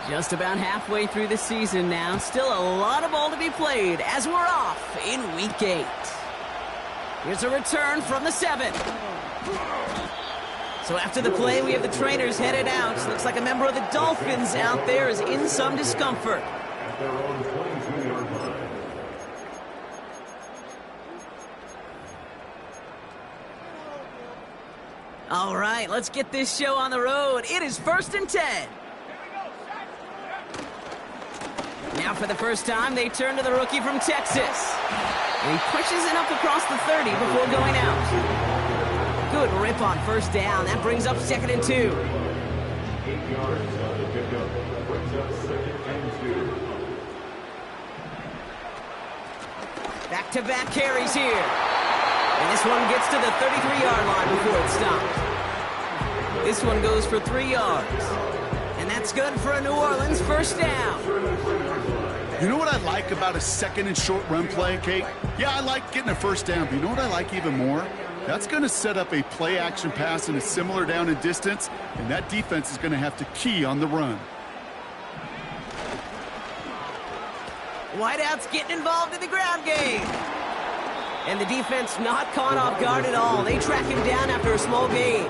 Just about halfway through the season now. Still a lot of ball to be played as we're off in Week 8. Here's a return from the 7. So after the play, we have the trainers headed out. Looks like a member of the Dolphins out there is in some discomfort. All right, let's get this show on the road. It is 1st and 10. Now for the first time, they turn to the rookie from Texas. And he pushes it up across the 30 before going out. Good rip on first down. That brings up 2nd and 2. 8 yards on the pickup. Brings up 2nd and 2. Back-to-back carries here. And this one gets to the 33-yard line before it stopped. This one goes for 3 yards. And that's good for a New Orleans first down. You know what I like about a 2nd and short run play, Kate? Yeah, I like getting a first down, but you know what I like even more? That's going to set up a play-action pass in a similar down and distance, and that defense is going to have to key on the run. Wideouts getting involved in the ground game. And the defense not caught off guard at all. They track him down after a small gain.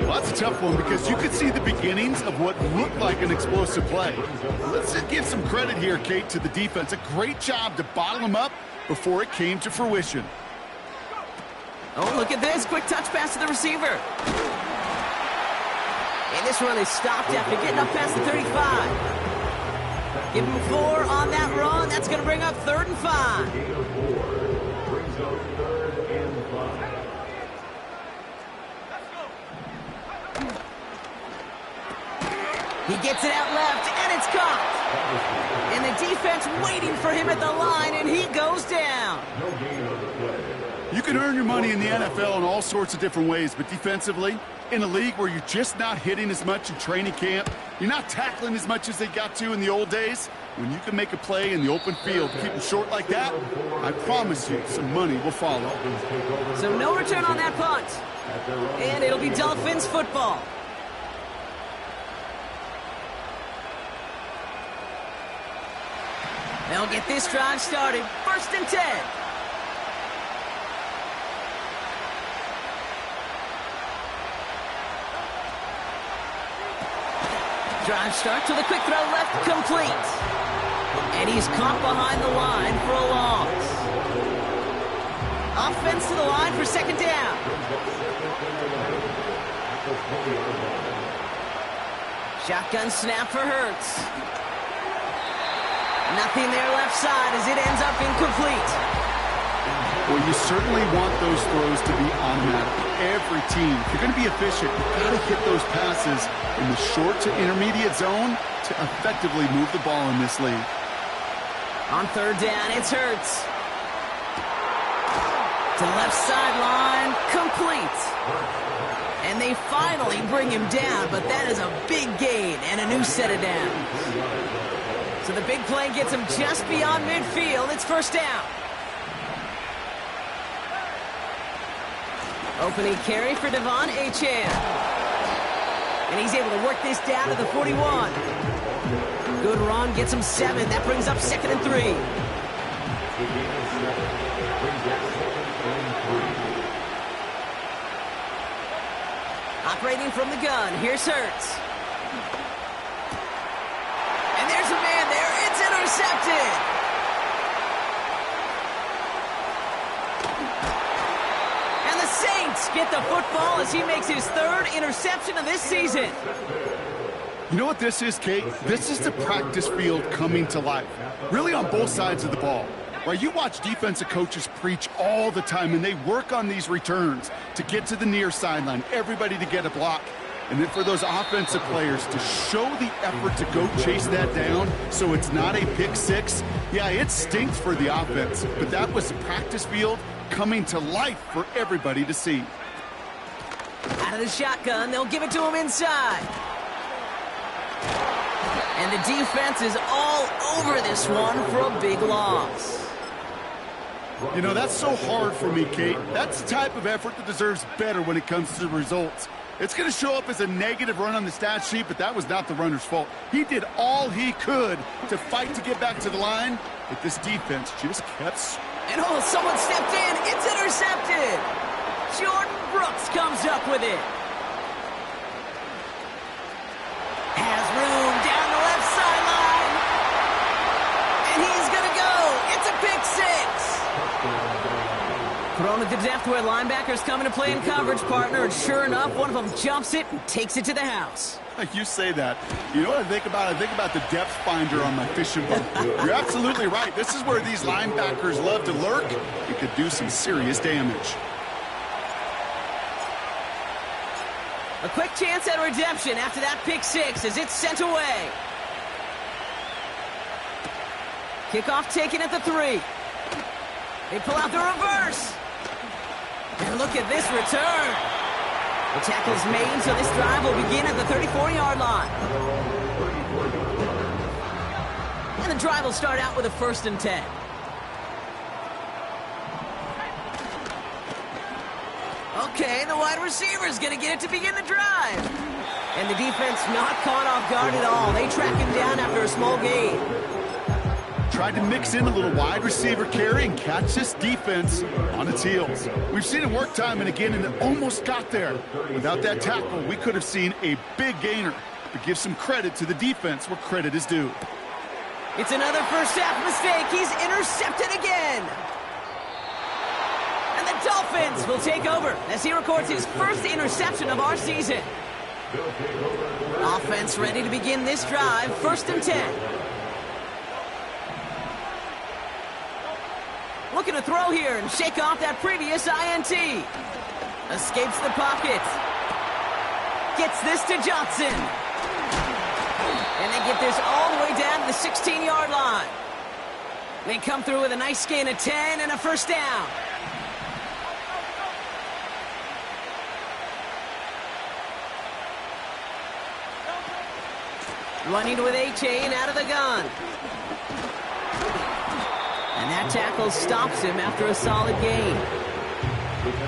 Well, that's a tough one because you could see the beginnings of what looked like an explosive play. Let's just give some credit here, Kate, to the defense. A great job to bottle him up before it came to fruition. Oh, look at this. Quick touch pass to the receiver. And this run is stopped after getting up past the 35. Give him 4 on that run. That's going to bring up 3rd and 5. Brings up 3rd and 5. He gets it out left, and it's caught. And the defense waiting for him at the line, and he goes down. No gain on the play. You can earn your money in the NFL in all sorts of different ways, but defensively, in a league where you're just not hitting as much in training camp, you're not tackling as much as they got to in the old days, when you can make a play in the open field, keep them short like that, I promise you some money will follow. So no return on that punt. And it'll be Dolphins football. They'll get this drive started. 1st and 10. Drive start to the quick throw left, complete. And he's caught behind the line for a loss. Offense to the line for 2nd down. Shotgun snap for Hurts. Nothing there left side as it ends up incomplete. Well, you certainly want those throws to be automatic. Every team, if you're going to be efficient, you've got to hit those passes in the short to intermediate zone to effectively move the ball in this league. On 3rd down, it's Hurts. To left sideline, complete. And they finally bring him down, but that is a big gain and a new set of downs. So the big play gets him just beyond midfield. It's 1st down. Opening carry for Devon Achane. And he's able to work this down to the 41. Good run, gets him 7. That brings up 2nd and 3. Operating from the gun, here's Hurts. And there's a man there, it's intercepted. And the Saints get the football as he makes his 3rd interception of this season. You know what this is, Kate? This is the practice field coming to life. Really on both sides of the ball. Right, you watch defensive coaches preach all the time, and they work on these returns to get to the near sideline, everybody to get a block. And then for those offensive players to show the effort to go chase that down so it's not a pick six, yeah, it stinks for the offense. But that was the practice field coming to life for everybody to see. Out of the shotgun, they'll give it to him inside. And the defense is all over this one for a big loss. You know, that's so hard for me, Kate. That's the type of effort that deserves better when it comes to the results. It's going to show up as a negative run on the stat sheet, but that was not the runner's fault. He did all he could to fight to get back to the line, but this defense just kept... And oh, someone stepped in. It's intercepted. Jordan Brooks comes up with it. Has room down the left sideline. And he's going to go. It's a pick six. Thrown at the depth where linebackers come into play in coverage, partner. And sure enough, one of them jumps it and takes it to the house. You say that. You know what I think about? I think about the depth finder on my fishing boat. You're absolutely right. This is where these linebackers love to lurk. It could do some serious damage. A quick chance at redemption after that pick six as it's sent away. Kickoff taken at the 3. They pull out the reverse. And look at this return. The tackle's made, so this drive will begin at the 34-yard line. And the drive will start out with a 1st and 10. Okay, the wide receiver's going to get it to begin the drive. And the defense not caught off guard at all. They track him down after a small gain. Tried to mix in a little wide receiver carry and catch this defense on its heels. We've seen it work time and again, and it almost got there. Without that tackle, we could have seen a big gainer. But give some credit to the defense where credit is due. It's another first half mistake. He's intercepted again. And the Dolphins will take over as he records his first interception of our season. Offense ready to begin this drive, 1st and 10. Looking to throw here and shake off that previous INT. Escapes the pocket. Gets this to Johnson. And they get this all the way down to the 16-yard line. They come through with a nice gain of 10 and a first down. Running with A-Chain out of the gun. And that tackle stops him after a solid gain.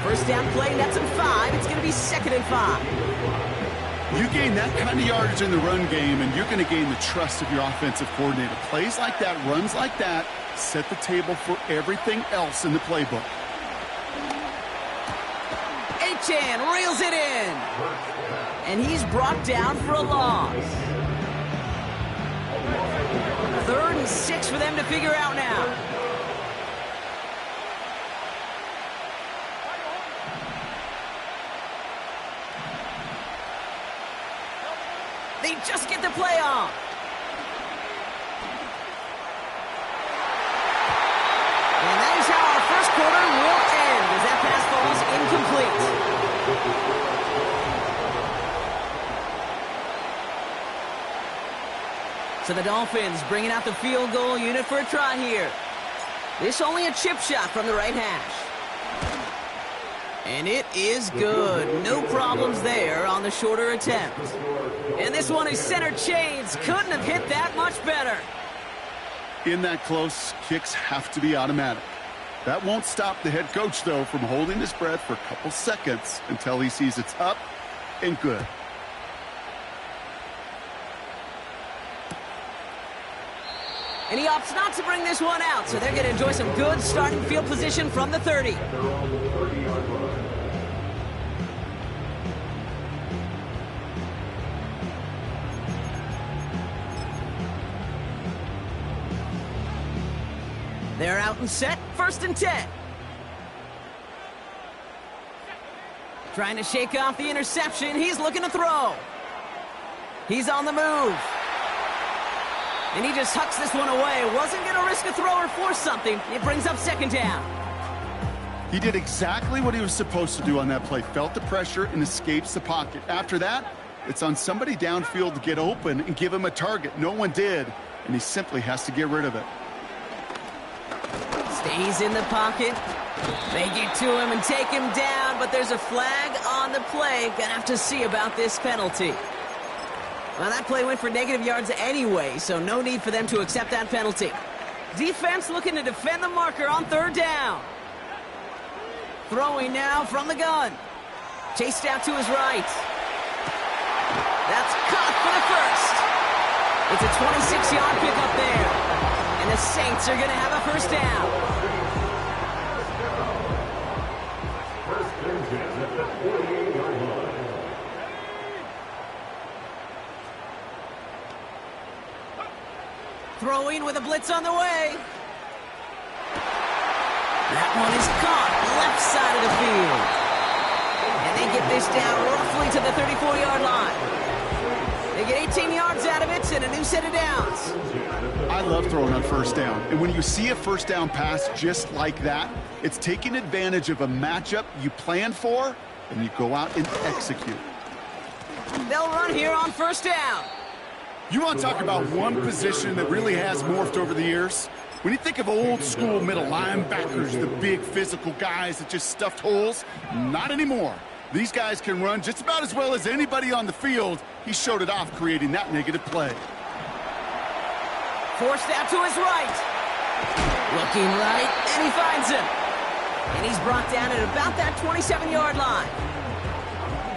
First down play, nets him 5. It's going to be 2nd and 5. You gain that kind of yardage in the run game, and you're going to gain the trust of your offensive coordinator. Plays like that, runs like that, set the table for everything else in the playbook. Achane reels it in. And he's brought down for a loss. 3rd and 6 for them to figure out now. They just get the play off. And that is how our first quarter will end as that pass falls incomplete. So the Dolphins bringing out the field goal unit for a try here. This only a chip shot from the right hash. And it is good. No problems there on the shorter attempt. And this one is center chains. Couldn't have hit that much better. In that close, kicks have to be automatic. That won't stop the head coach, though, from holding his breath for a couple seconds until he sees it's up and good. And he opts not to bring this one out, so they're going to enjoy some good starting field position from the 30. They're out and set, 1st and 10. Trying to shake off the interception. He's looking to throw. He's on the move. And he just hucks this one away. Wasn't going to risk a throw or force something. It brings up 2nd down. He did exactly what he was supposed to do on that play. Felt the pressure and escapes the pocket. After that, it's on somebody downfield to get open and give him a target. No one did, and he simply has to get rid of it. Stays in the pocket. They get to him and take him down, but there's a flag on the play. Gonna have to see about this penalty. Well, that play went for negative yards anyway, so no need for them to accept that penalty. Defense looking to defend the marker on 3rd down. Throwing now from the gun. Chased out to his right. It's a 26-yard pickup there. And the Saints are going to have a first down. First and 10 at the 48-yard line. Throwing with a blitz on the way. That one is caught left side of the field. And they get this down roughly to the 34-yard line. They get 18 yards out of it and a new set of downs. I love throwing on first down. And when you see a first down pass just like that, it's taking advantage of a matchup you planned for, and you go out and execute. They'll run here on first down. You want to talk about one position that really has morphed over the years? When you think of old school middle linebackers, the big physical guys that just stuffed holes, not anymore. These guys can run just about as well as anybody on the field. He showed it off creating that negative play. Forced out to his right. Looking right, and he finds him. And he's brought down at about that 27-yard line.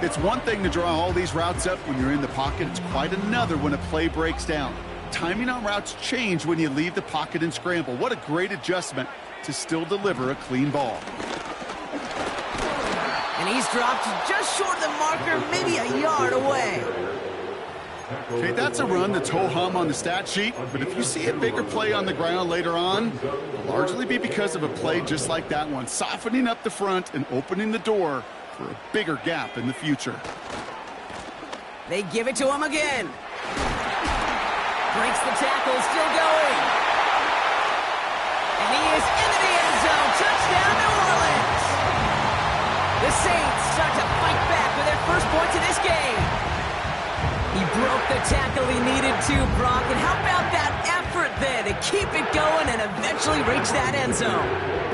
It's one thing to draw all these routes up when you're in the pocket. It's quite another when a play breaks down. Timing on routes change when you leave the pocket and scramble. What a great adjustment to still deliver a clean ball. And he's dropped just short of the marker, maybe a yard away. Okay, that's a run that's ho-hum on the stat sheet, but if you see a bigger play on the ground later on, it'll largely be because of a play just like that one, softening up the front and opening the door for a bigger gap in the future. They give it to him again. Breaks the tackle, still going. And he is into the end zone. Touchdown, New Orleans. The Saints start to fight back with their first points in this game. He broke the tackle he needed to, Brock. And how about that effort then to keep it going and eventually reach that end zone?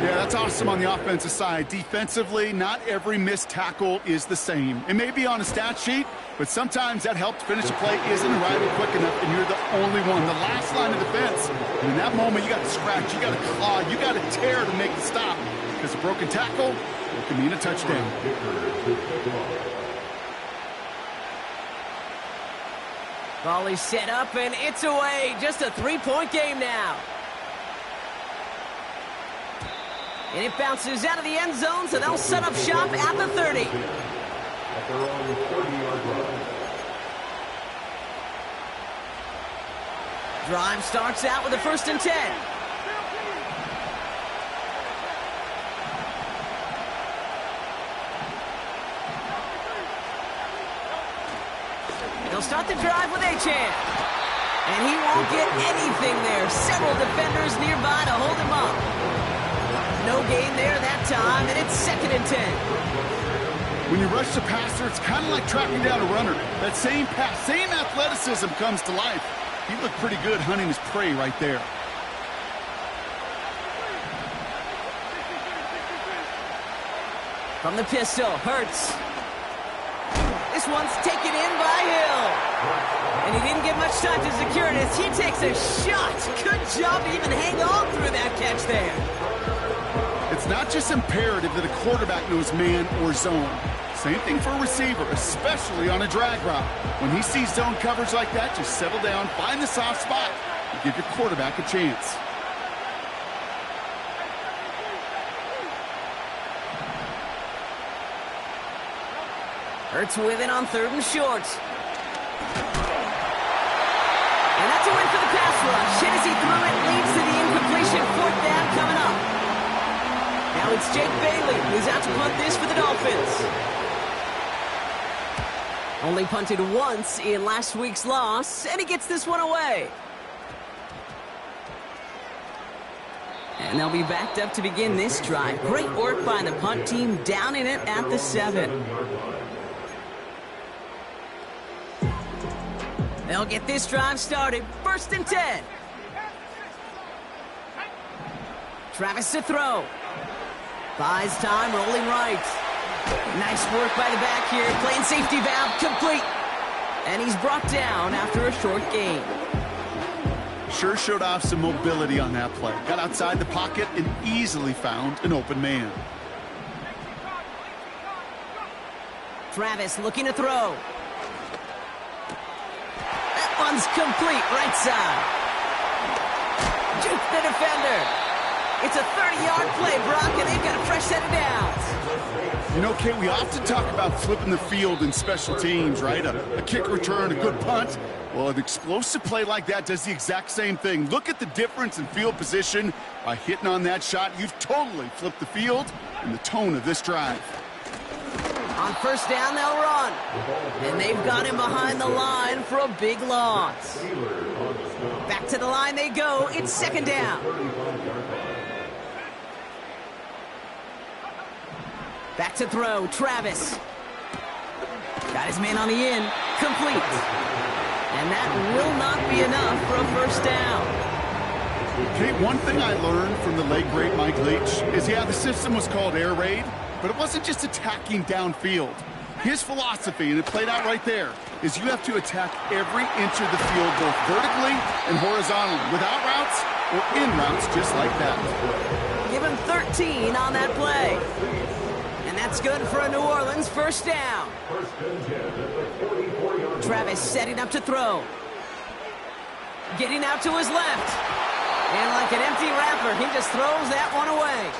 Yeah, that's awesome on the offensive side. Defensively, not every missed tackle is the same. It may be on a stat sheet, but sometimes that help to finish a play isn't arriving quick enough, and you're the only one, the last line of defense. And in that moment, you got to scratch, you got to claw, you got to tear to make the stop. Because a broken tackle can mean a touchdown. Ball is set up, and it's away. Just a three-point game now. And it bounces out of the end zone, so they'll set up shop at the 30. At their own 40-yard line. Drive starts out with a 1st and 10. They'll start the drive with Achane. And he won't get anything there. Several defenders nearby to hold him up. No gain there that time, and it's 2nd and 10. When you rush the passer, it's kind of like tracking down a runner. That same pass, same athleticism comes to life. He looked pretty good hunting his prey right there. From the pistol, Hurts. This one's taken in by Hill. And he didn't get much time to secure it as he takes a shot. Good job to even hang on through that catch there. It's not just imperative that a quarterback knows man or zone. Same thing for a receiver, especially on a drag route. When he sees zone coverage like that, just settle down, find the soft spot, and give your quarterback a chance. Hurts with it on 3rd and short. And that's a win for the pass rush. Hennessy threw it, leads to the incompletion. 4th down coming up. Now it's Jake Bailey who's out to punt this for the Dolphins. Only punted once in last week's loss, and he gets this one away. And they'll be backed up to begin this drive. Great work by the punt team, down in it at the 7. They'll get this drive started. 1st and 10. Travis to throw. Buys time, rolling right. Nice work by the back here. Playing safety valve, complete. And he's brought down after a short gain. Sure showed off some mobility on that play. Got outside the pocket and easily found an open man. Travis looking to throw. That one's complete, right side. Juke the defender. It's a 30-yard play, Brock, and they've got a fresh set of downs. You know, Kate, we often talk about flipping the field in special teams, right? A kick return, a good punt. Well, an explosive play like that does the exact same thing. Look at the difference in field position. By hitting on that shot, you've totally flipped the field and the tone of this drive. On first down, they'll run. And they've got him behind the line for a big loss. Back to the line they go. It's second down. Back to throw, Travis. Got his man on the in, complete. And that will not be enough for a first down. Okay, one thing I learned from the late, great Mike Leach is, yeah, the system was called air raid, but it wasn't just attacking downfield. His philosophy, and it played out right there, is you have to attack every inch of the field, both vertically and horizontally, without routes or in routes just like that. Give him 13 on that play. And that's good for a New Orleans first down. Travis setting up to throw. Getting out to his left. And like an empty wrapper, he just throws that one away.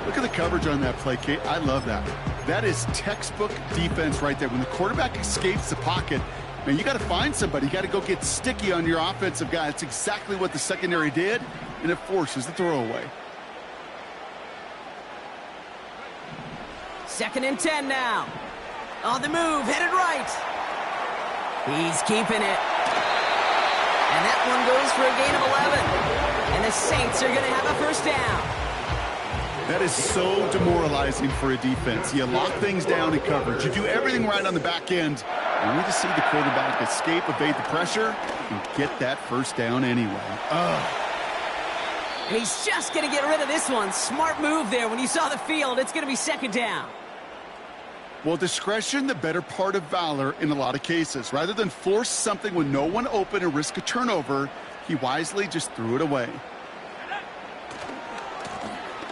Look at the coverage on that play, Kate. I love that. That is textbook defense right there. When the quarterback escapes the pocket, man, you got to find somebody. You got to go get sticky on your offensive guy. That's exactly what the secondary did, and it forces the throwaway. 2nd and 10 now. On the move, headed right. He's keeping it. And that one goes for a gain of 11. And the Saints are going to have a first down. That is so demoralizing for a defense. You lock things down in coverage. You do everything right on the back end. Only to see the quarterback escape, evade the pressure, and get that first down anyway. And he's just going to get rid of this one. Smart move there. When you saw the field, it's going to be second down. Well, discretion, the better part of valor in a lot of cases. Rather than force something with no one open and risk a turnover, he wisely just threw it away.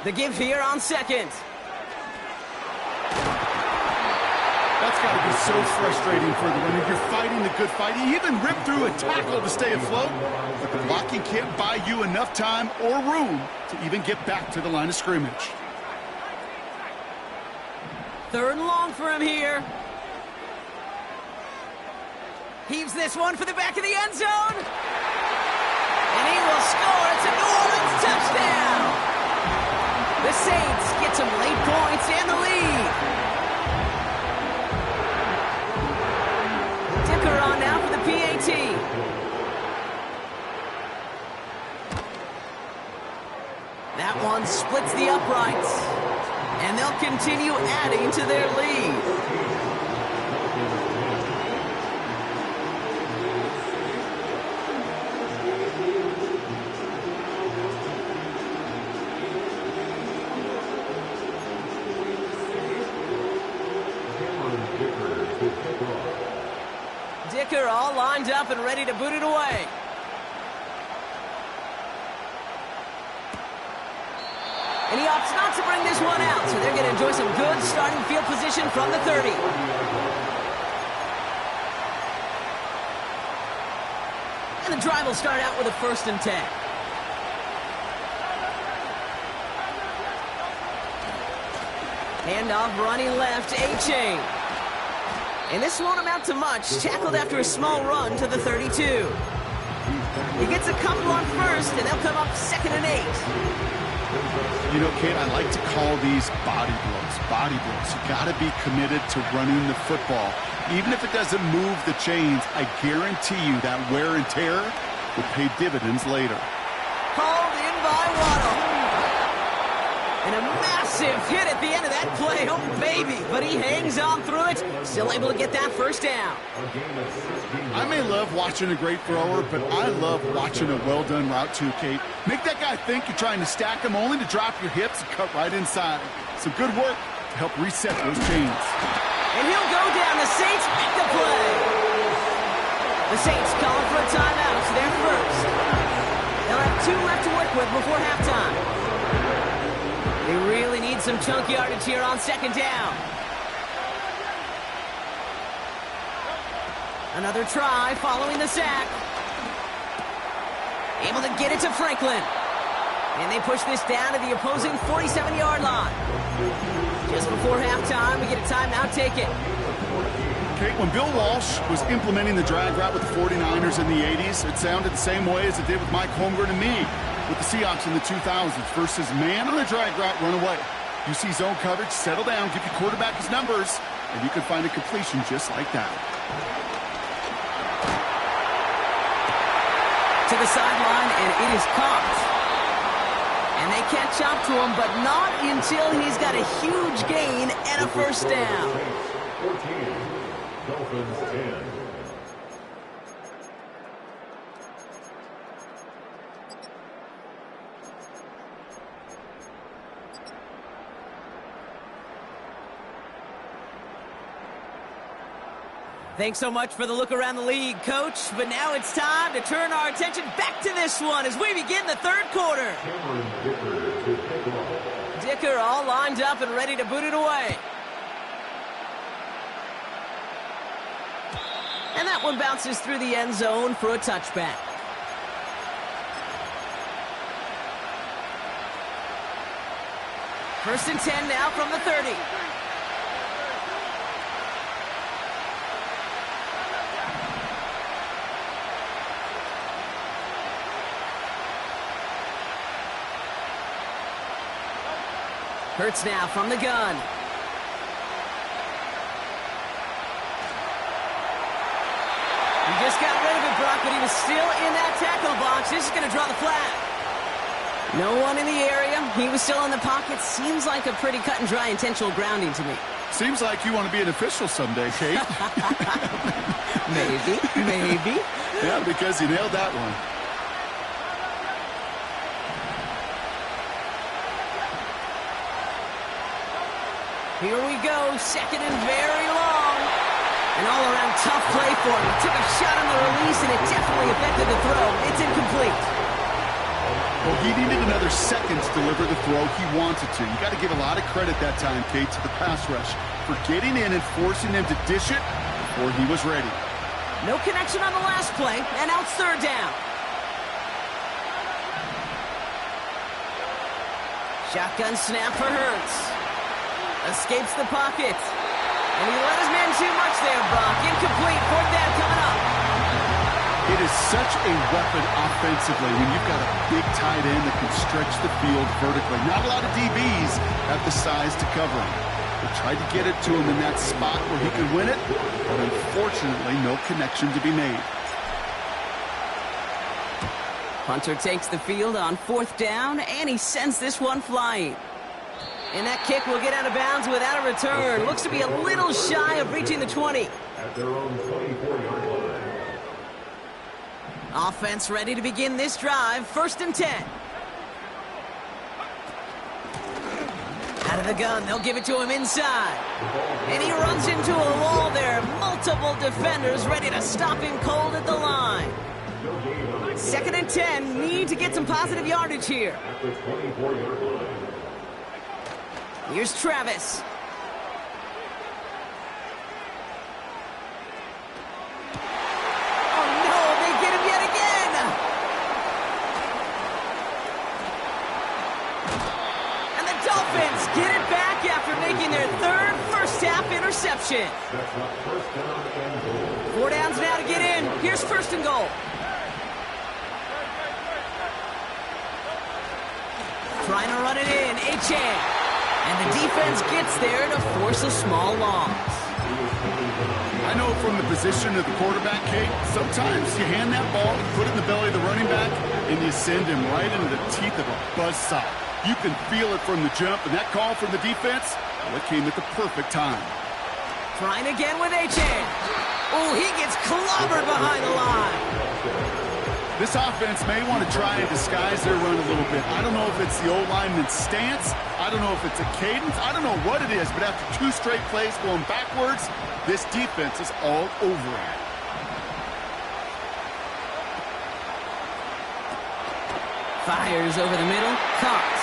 The give here on second. That's got to be so frustrating for the runner. You're fighting the good fight. You even ripped through a tackle to stay afloat, but the blocking can't buy you enough time or room to even get back to the line of scrimmage. 3rd and long for him here. Heaves this one for the back of the end zone. And he will score. It's a New Orleans touchdown. The Saints get some late points and the lead. Dicker on now for the PAT. That one splits the uprights. And they'll continue adding to their lead. Dicker all lined up and ready to boot it away. And he opts not to bring this one out, so they're going to enjoy some good starting field position from the 30. And the drive will start out with a 1st and 10. Handoff running left, A-Chain. And this won't amount to much. Tackled after a small run to the 32. He gets a couple on first, and they'll come up 2nd and 8. You know, Kate, I like to call these body blows. Body blows. You got to be committed to running the football. Even if it doesn't move the chains, I guarantee you that wear and tear will pay dividends later. Called in by Waddle. And a massive hit at the end of that play. Oh, baby. But he hangs on through it. Still able to get that first down. I may love watching a great thrower, but I love watching a well-done route too, Kate. Make that guy think you're trying to stack him only to drop your hips and cut right inside. Some good work to help reset those chains. And he'll go down. The Saints make the play. The Saints calling for a timeout. It's their first. They'll have 2 left to work with before halftime. They really need some chunk yardage here on 2nd down. Another try following the sack. Able to get it to Franklin. And they push this down to the opposing 47-yard line. Just before halftime, we get a timeout taken. Okay, when Bill Walsh was implementing the drag route with the 49ers in the 80s, it sounded the same way as it did with Mike Holmgren and me with the Seahawks in the 2000s versus man on the drag route, run away. You see zone coverage, settle down, give your quarterback his numbers, and you can find a completion just like that. To the sideline, and it is caught. And they catch up to him, but not until he's got a huge gain and a first down. 14, Dolphins 10. Thanks so much for the look around the league, Coach. But now it's time to turn our attention back to this one as we begin the third quarter. Dicker all lined up and ready to boot it away. And that one bounces through the end zone for a touchback. First and 10 now from the 30. Hurts now from the gun. He just got rid of it, Brock, but he was still in that tackle box. This is going to draw the flag. No one in the area. He was still in the pocket. Seems like a pretty cut and dry intentional grounding to me. Seems like you want to be an official someday, Kate. Maybe. Yeah, because you nailed that one. Here we go, second and very long. An all-around tough play for him. He took a shot on the release, and it definitely affected the throw. It's incomplete. Well, he needed another second to deliver the throw he wanted to. You got to give a lot of credit that time, Kate, to the pass rush for getting in and forcing him to dish it before he was ready. No connection on the last play, and now it's third down. Shotgun snap for Hurts. Escapes the pocket. And he let his man too much there, Brock. Incomplete. Fourth down coming up. It is such a weapon offensively when you've got a big tight end that can stretch the field vertically. Not a lot of DBs have the size to cover him. They tried to get it to him in that spot where he could win it, but unfortunately, no connection to be made. Hunter takes the field on fourth down, and he sends this one flying. And that kick will get out of bounds without a return. Looks to be a little shy of reaching the 20. At their own 24-yard line. Offense ready to begin this drive. First and 10. Out of the gun, they'll give it to him inside. And he runs into a wall there. Multiple defenders ready to stop him cold at the line. Second and 10. Need to get some positive yardage here. At the 24-yard line. Here's Travis. Oh, no, they get him yet again. And the Dolphins get it back after making their third first-half interception. That's not first down and goal. 4 downs now to get in. Here's first and goal. Trying to run it in. Achane. And the defense gets there to force a small loss. I know from the position of the quarterback, Kate, sometimes you hand that ball, put it in the belly of the running back, and you send him right into the teeth of a buzzsaw. You can feel it from the jump, and that call from the defense, well, it came at the perfect time. Trying again with Achane. Oh, he gets clobbered behind the line. This offense may want to try and disguise their run a little bit. I don't know if it's the old lineman's stance. I don't know if it's a cadence. I don't know what it is, but after 2 straight plays going backwards, this defense is all over it. Fires over the middle. Caught.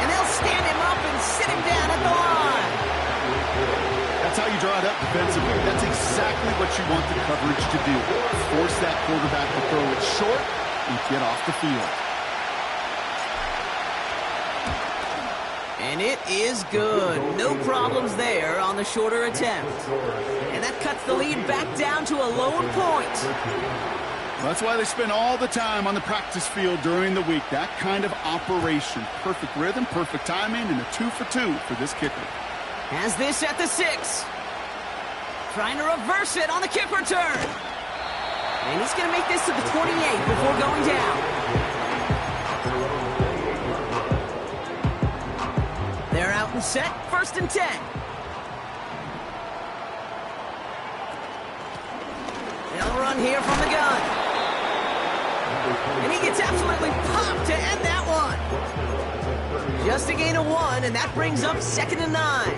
And they'll stand him up and sit him down at the line. That's That's how you draw it up defensively. That's exactly what you want the coverage to do. Force that quarterback to throw it short and get off the field. And it is good. No problems there on the shorter attempt. And that cuts the lead back down to a lone point. That's why they spend all the time on the practice field during the week. That kind of operation. Perfect rhythm, perfect timing, and a 2-for-2 for this kicker. Has this at the 6. Trying to reverse it on the kick return. And he's going to make this to the 28 before going down. They're out and set. 1st and 10. They'll run here from the gun. And he gets absolutely popped to end that one. Just a gain of 1, and that brings up 2nd and 9.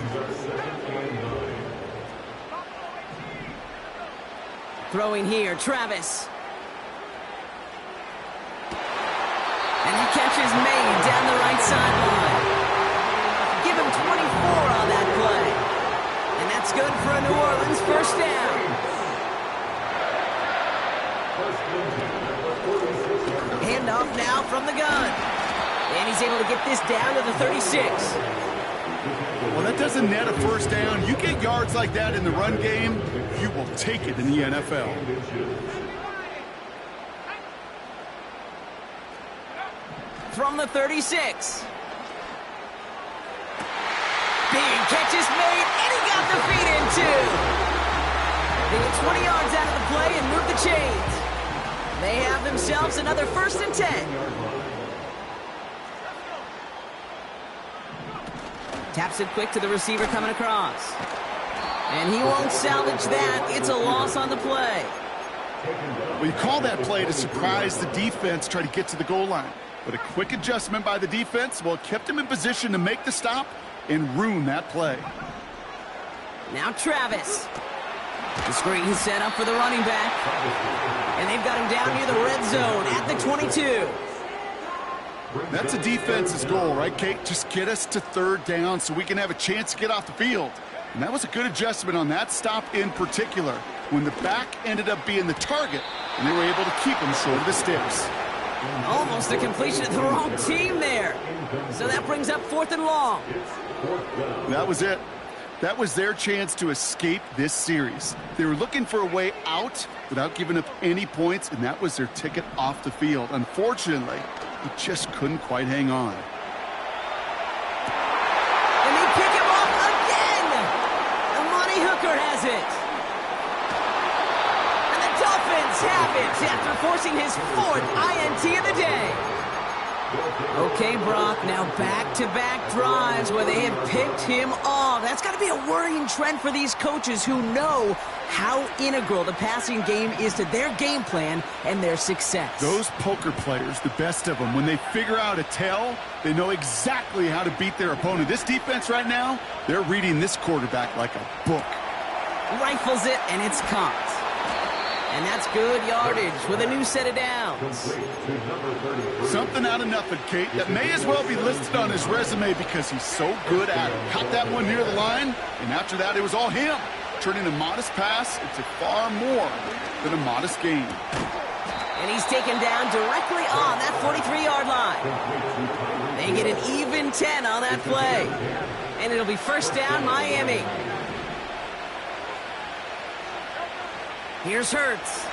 Throwing here, Travis. And the catch is made down the right sideline. Give him 24 on that play. And that's good for a New Orleans 1st down. Handoff now from the gun. And he's able to get this down to the 36. Well, that doesn't net a 1st down. You get yards like that in the run game, you will take it in the NFL. From the 36. Big catch is made, and he got the feet in too. They get 20 yards out of the play and move the chains. They have themselves another 1st and 10. Taps it quick to the receiver coming across. And he won't salvage that. It's a loss on the play. Well, you call that play to surprise the defense, try to get to the goal line. But a quick adjustment by the defense, well, it kept him in position to make the stop and ruin that play. Now Travis. The screen set up for the running back. And they've got him down near the red zone at the 22. That's a defense's goal, right, Kate? Just get us to 3rd down so we can have a chance to get off the field. And that was a good adjustment on that stop in particular, when the back ended up being the target, and they were able to keep him short of the sticks. Almost a completion of the wrong team there. So that brings up 4th and long. That was it. That was their chance to escape this series. They were looking for a way out without giving up any points, and that was their ticket off the field. Unfortunately, he just couldn't quite hang on. And they pick him off again! Amani Hooker has it. And the Dolphins have it after forcing his 4th INT of the day. Okay, Brock, now back-to-back drives where they have picked him off. That's got to be a worrying trend for these coaches who know how integral the passing game is to their game plan and their success. Those poker players, the best of them, when they figure out a tell, they know exactly how to beat their opponent. This defense right now, they're reading this quarterback like a book. Rifles it, and it's caught. And that's good yardage with a new set of downs. Something out of nothing, Kate, that may as well be listed on his resume because he's so good at it. Caught that one near the line, and after that, it was all him. Turning a modest pass into far more than a modest gain. And he's taken down directly on that 43-yard line. They get an even 10 on that play. And it'll be 1st down, Miami. Here's Hurts.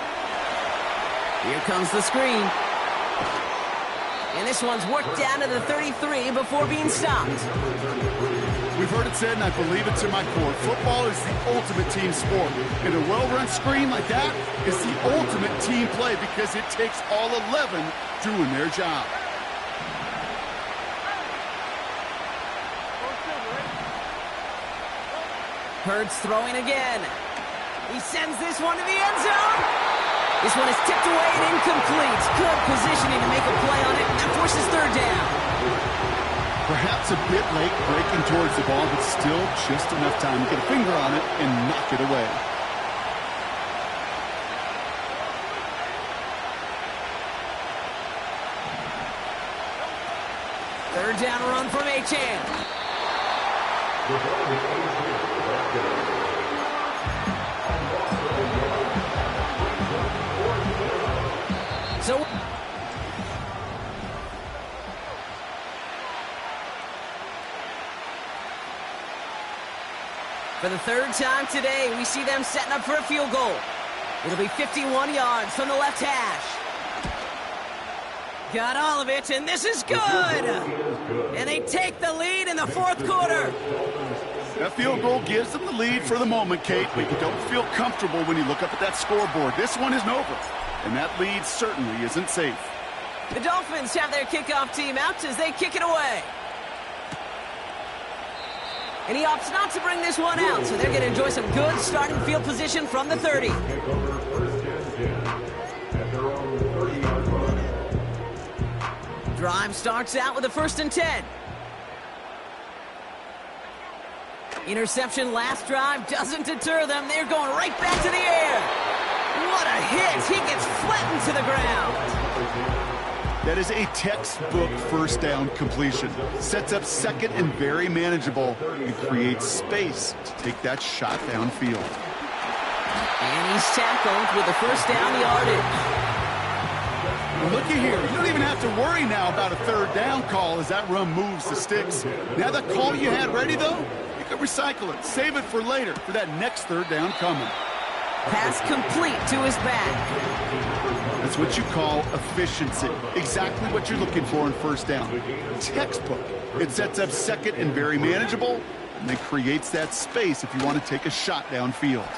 Here comes the screen. And this one's worked down to the 33 before being stopped. We've heard it said, and I believe it to my core, football is the ultimate team sport. And a well-run screen like that is the ultimate team play because it takes all 11 doing their job. Hurts throwing again. He sends this one to the end zone. This one is tipped away and incomplete. Good positioning to make a play on it. That forces 3rd down. Perhaps a bit late breaking towards the ball, but still just enough time to get a finger on it and knock it away. Third down run from Achane. So for the third time today, we see them setting up for a field goal. It'll be 51 yards from the left hash. Got all of it, and this is good. And they take the lead in the fourth quarter. That field goal gives them the lead for the moment, Kate, but you don't feel comfortable when you look up at that scoreboard. This one isn't over, and that lead certainly isn't safe. The Dolphins have their kickoff team out as they kick it away. And he opts not to bring this one out, so they're going to enjoy some good starting field position from the 30. Drive starts out with a 1st and 10. Interception last drive doesn't deter them. They're going right back to the air. What a hit. He gets flattened to the ground. That is a textbook first down completion. Sets up second and very manageable and creates space to take that shot downfield. And he's tackled with the first down yardage. Well, looky here. You don't even have to worry now about a third down call as that run moves the sticks. Now that call you had ready, though, you can recycle it. Save it for later for that next third down coming. Pass complete to his back. That's what you call efficiency. Exactly what you're looking for in first down. Textbook. It sets up second and very manageable, and then creates that space if you want to take a shot downfield.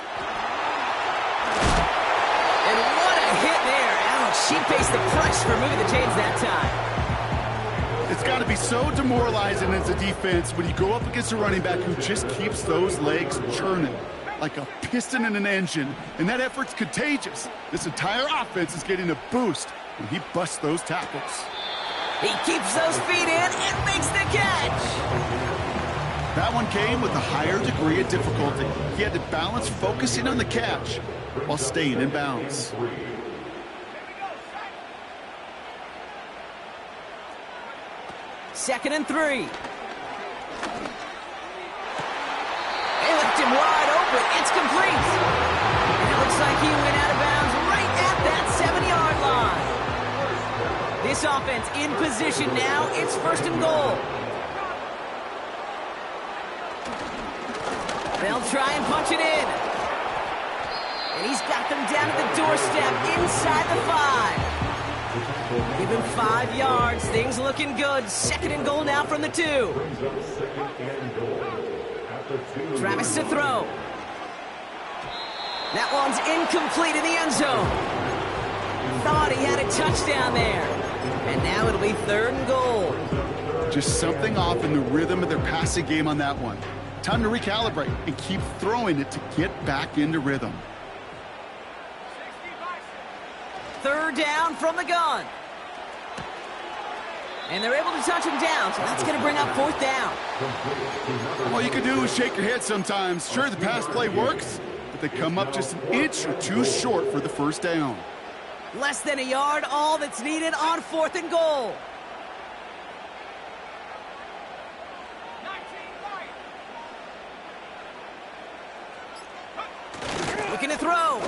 And what a hit there. Ouch, she faced the pressure for moving the chains that time. It's got to be so demoralizing as a defense when you go up against a running back who just keeps those legs churning like a piston in an engine, and that effort's contagious. This entire offense is getting a boost when he busts those tackles. He keeps those feet in and makes the catch. That one came with a higher degree of difficulty. He had to balance focusing on the catch while staying in bounds. Second and 3. They left him wide open. It's complete. And it looks like he went out of bounds right at that 7-yard line. This offense in position now. It's 1st and goal. They'll try and punch it in. And he's got them down at the doorstep inside the 5. Give him 5 yards. Things looking good. 2nd and goal now from the 2. Travis to throw. That one's incomplete in the end zone. Thought he had a touchdown there. And now it'll be 3rd and goal. Just something off in the rhythm of their passing game on that one. Time to recalibrate and keep throwing it to get back into rhythm. 3rd down from the gun. And they're able to touch him down, so that's going to bring up 4th down. All you can do is shake your head sometimes. Sure, the pass play works, but they come up just an inch or two short for the 1st down. Less than a yard, all that's needed on 4th and goal. Looking to throw.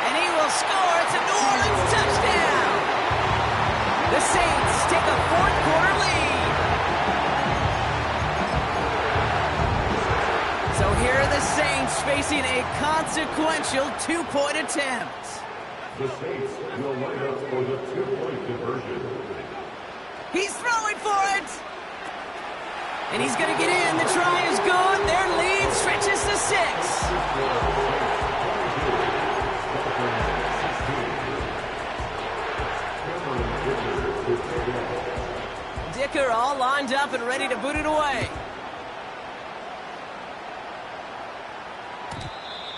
And he will score. It's a New Orleans touchdown. The Saints take a 4th quarter lead. So here are the Saints facing a consequential 2-point attempt. The Saints will line up for the 2-point conversion. He's throwing for it. And he's going to get in. The try is good. Their lead stretches to 6. Dicker all lined up and ready to boot it away.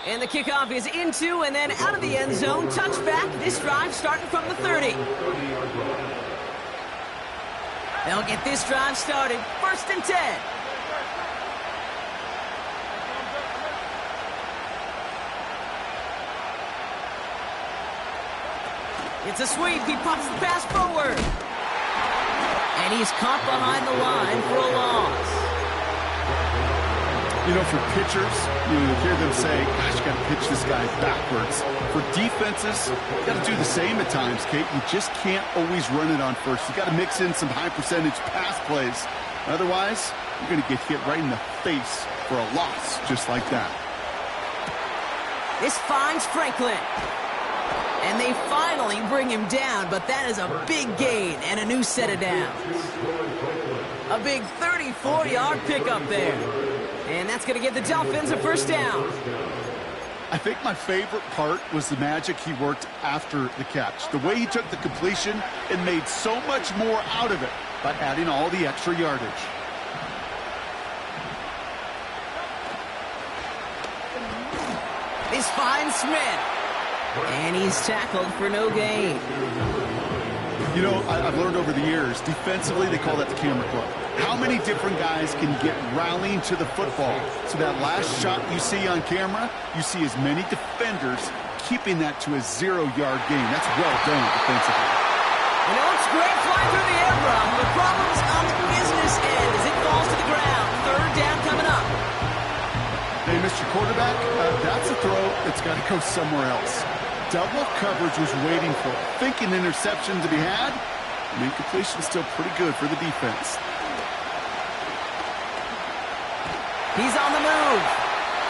And the kickoff is into and then out of the end zone. Touchback. This drive starting from the 30. They'll get this drive started. 1st and 10. It's a sweep. He pops the pass forward. And he's caught behind the line for a loss. You know, for pitchers, you hear them say, gosh, you got to pitch this guy backwards. For defenses, you got to do the same at times, Kate. You just can't always run it on first. You got to mix in some high percentage pass plays. Otherwise, you're going to get hit right in the face for a loss just like that. This finds Franklin. And they finally bring him down, but that is a big gain and a new set of downs. A big 34-yard pickup there. And that's going to give the Dolphins a first down. I think my favorite part was the magic he worked after the catch. The way he took the completion and made so much more out of it by adding all the extra yardage. This finds Smith. And he's tackled for no gain. You know, I've learned over the years, defensively, they call that the camera club. How many different guys can get rallying to the football? So that last shot you see on camera, you see as many defenders keeping that to a 0-yard gain. That's well done defensively. You know, it's great flying through the air, Brock. The problem's on the business end as it falls to the ground. Third down coming up. Hey, Mr. Quarterback, that's a throw that's got to go somewhere else. Double coverage was waiting for it. Thinking interception to be had. I mean, completion's still pretty good for the defense. He's on the move.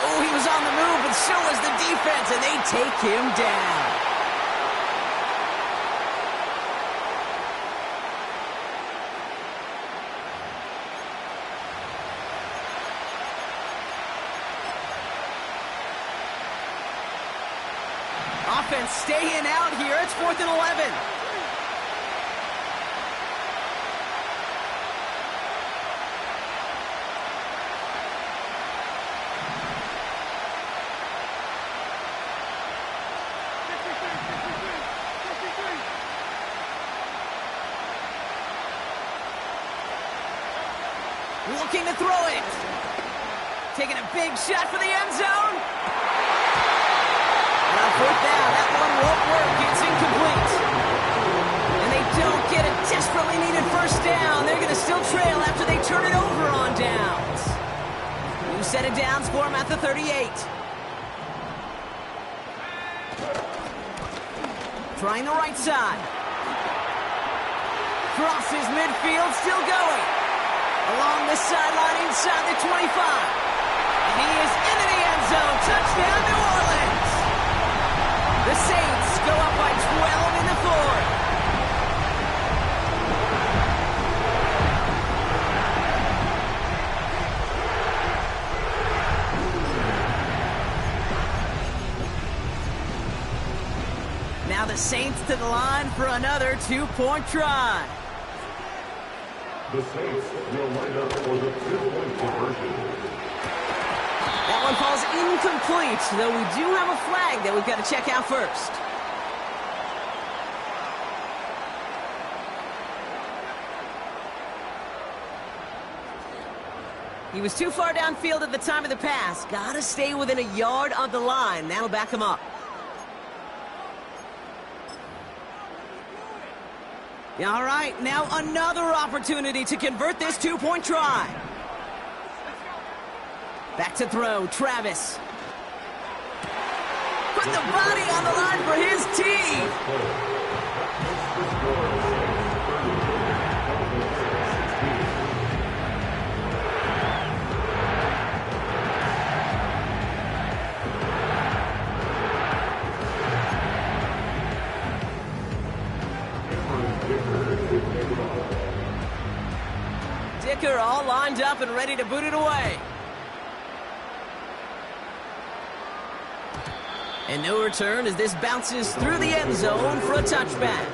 Oh, he was on the move, but so was the defense, and they take him down. Offense staying out here. It's 4th and 11. Looking to throw it. Taking a big shot for the end zone. And on 4th down, that one won't work. It's incomplete. And they don't get a desperately needed first down. They're going to still trail after they turn it over on downs. New set of downs for them at the 38. Trying the right side. Crosses midfield, still going. Along the sideline inside the 25. And he is into the end zone. Touchdown, New Orleans. The Saints go up by 12 in the 4th. Now the Saints to the line for another 2-point try. The Saints will line up for the 2-point conversion. That one falls incomplete, though we do have a flag that we've got to check out first. He was too far downfield at the time of the pass. Got to stay within a yard of the line. That'll back him up. All right, now another opportunity to convert this 2-point try. Back to throw, Travis. Put the body on the line for his team. Dicker all lined up and ready to boot it away. And no return as this bounces through the end zone for a touchback.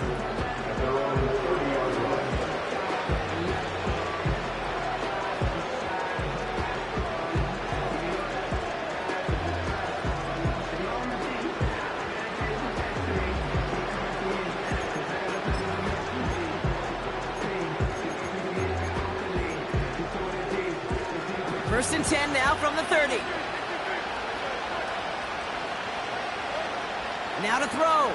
First and 10 now from the 30. Now to throw.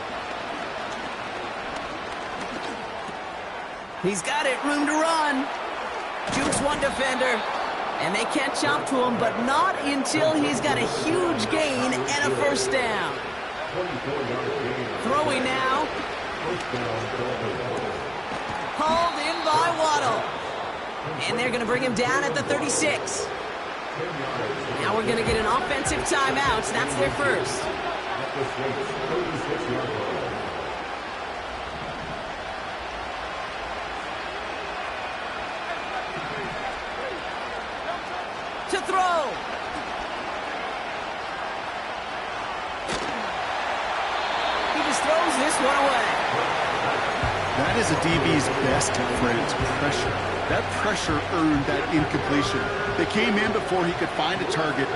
He's got it, room to run. Jukes one defender. And they catch up to him, but not until he's got a huge gain and a first down. Throwing now. Hauled in by Waddle. And they're going to bring him down at the 36. Now we're going to get an offensive timeout. That's their first. To throw. He just throws this one away. That is a DB's best friend, pressure. That pressure earned that incompletion. They came in before he could find a target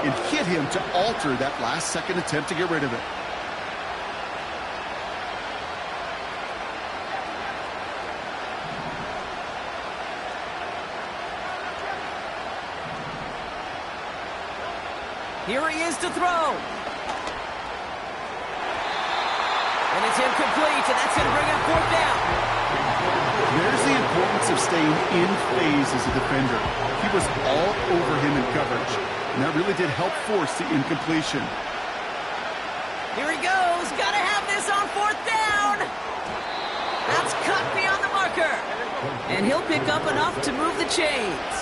and hit him to alter that last-second attempt to get rid of it. Here he is to throw. And it's incomplete, and that's going to bring up fourth down. There's the importance of staying in phase as a defender. He was all over him in coverage, and that really did help force the incompletion. Here he goes. Got to have this on fourth down. That's cut beyond the marker. And he'll pick up enough to move the chains.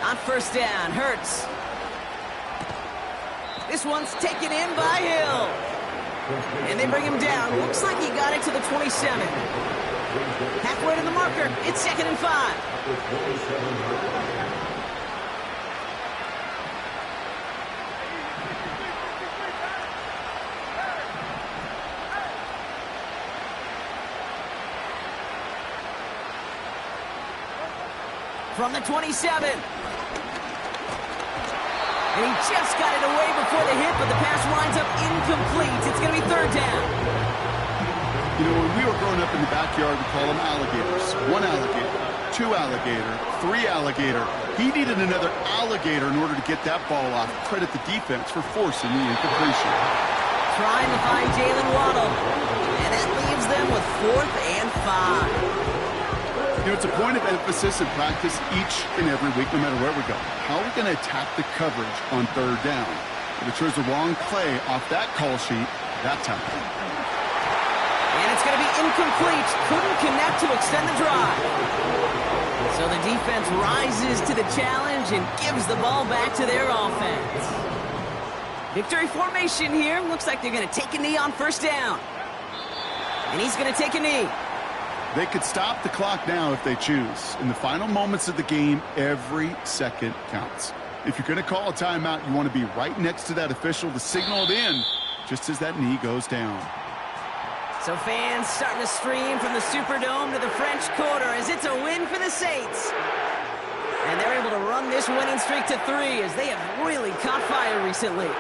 On first down, Hurts. This one's taken in by Hill. And they bring him down. Looks like he got it to the 27. Halfway to the marker. It's 2nd and 5. From the 27. And he just got it away before the hit, but the pass winds up incomplete. It's going to be third down. You know, when we were growing up in the backyard, we call them alligators. 1 alligator, 2 alligator, 3 alligator. He needed another alligator in order to get that ball off. Credit the defense for forcing the incompletion. Trying to find Jalen Waddle. And that leaves them with 4th and 5. You know, it's a point of emphasis in practice each and every week, no matter where we go. How are we going to attack the coverage on third down? If it shows the wrong play off that call sheet, that time. And it's going to be incomplete. Couldn't connect to extend the drive. So the defense rises to the challenge and gives the ball back to their offense. Victory formation here. Looks like they're going to take a knee on first down. And he's going to take a knee. They could stop the clock now if they choose. In the final moments of the game, every second counts. If you're going to call a timeout, you want to be right next to that official to signal it in just as that knee goes down. So fans starting to stream from the Superdome to the French Quarter as it's a win for the Saints. And they're able to run this winning streak to 3 as they have really caught fire recently.